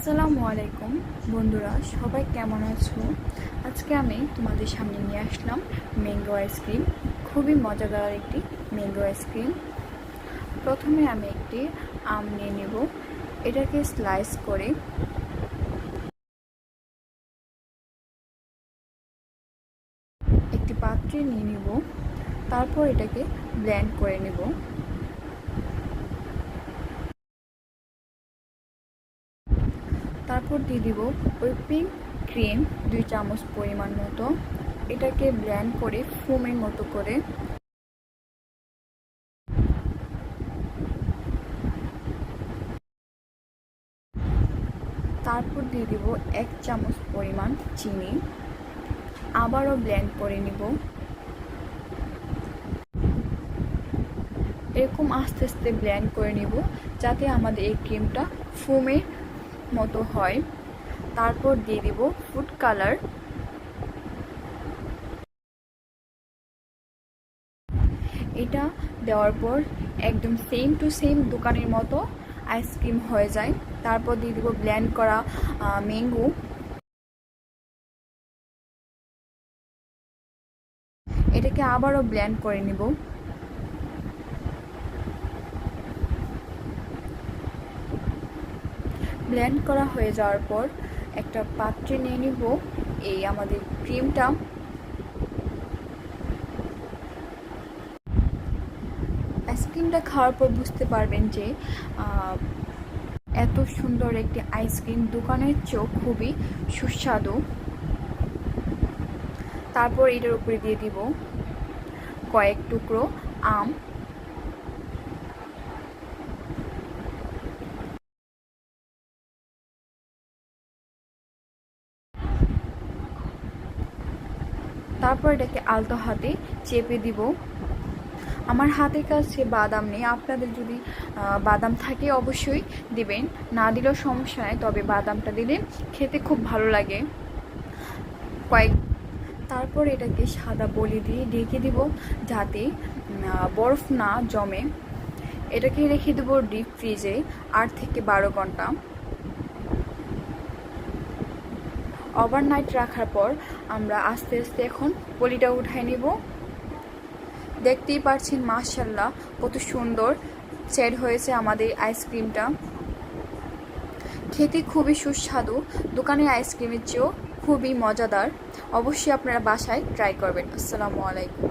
আসসালামু আলাইকুম বন্ধুরা, সবাই কেমন আছো? আজকে আমি তোমাদের সামনে নিয়ে আসলাম ম্যাঙ্গো আইসক্রিম। খুবই মজাদার একটি ম্যাঙ্গো আইসক্রিম। প্রথমে আমি একটি আম নিয়ে নেব। এটাকে স্লাইস করে একটি পাত্রে নিয়ে নেব। তারপর এটাকে ব্লেন্ড করে নেব। তারপর দিয়ে দিব হুইপিং ক্রিম 2 চামচ পরিমাণ মতো। এটাকে ব্লেন্ড করে ফোমের মতো করে তারপর দিয়ে দিব 1 চামচ পরিমাণ চিনি। আবারও ব্লেন্ড করে নিব। এরকম আস্তে আস্তে ব্লেন্ড করে নিব যাতে আমাদের এই ক্রিমটা ফোমের মতো হয়। তারপর দিয়ে দিব ফুড কালার। এটা দেওয়ার পর একদম সেম টু সেম দোকানের মতো আইসক্রিম হয়ে যায়। তারপর দিয়ে দিব ব্লেন্ড করা ম্যাঙ্গো। এটাকে আবারও ব্লেন্ড করে নিব। ব্লেন্ড করা হয়ে যাওয়ার পর একটা পাত্রে নিয়ে নিব এই আমাদের ক্রিমটা। আইসক্রিমটা খাওয়ার পর বুঝতে পারবেন যে এত সুন্দর একটি আইসক্রিম দোকানের চেয়েও খুবই সুস্বাদু। তারপর এটার উপরে দিয়ে দিব কয়েক টুকরো আম। তারপর এটাকে আলতো হাতে চেপে দিব। আমার হাতের কাছে বাদাম নেই, আপনাদের যদি বাদাম থাকে অবশ্যই দিবেন, না দিলেও সমস্যা নেই, তবে বাদামটা দিলে খেতে খুব ভালো লাগে। কয়েক তারপর এটাকে সাদা বলি দিয়ে ঢেকে দিব যাতে বরফ না জমে। এটাকে রেখে দেবো ডিপ ফ্রিজে 8 থেকে 12 ঘন্টা। ওভারনাইট রাখার পর আমরা আস্তে আস্তে এখন পলিটা উঠাই নেব। দেখতেই পাচ্ছেন মাশাআল্লাহ কত সুন্দর সেট হয়েছে আমাদের আইসক্রিমটা। খেতে খুবই সুস্বাদু, দোকানের আইসক্রিমের চেয়েও খুবই মজাদার। অবশ্যই আপনারা বাসায় ট্রাই করবেন। আসসালামু আলাইকুম।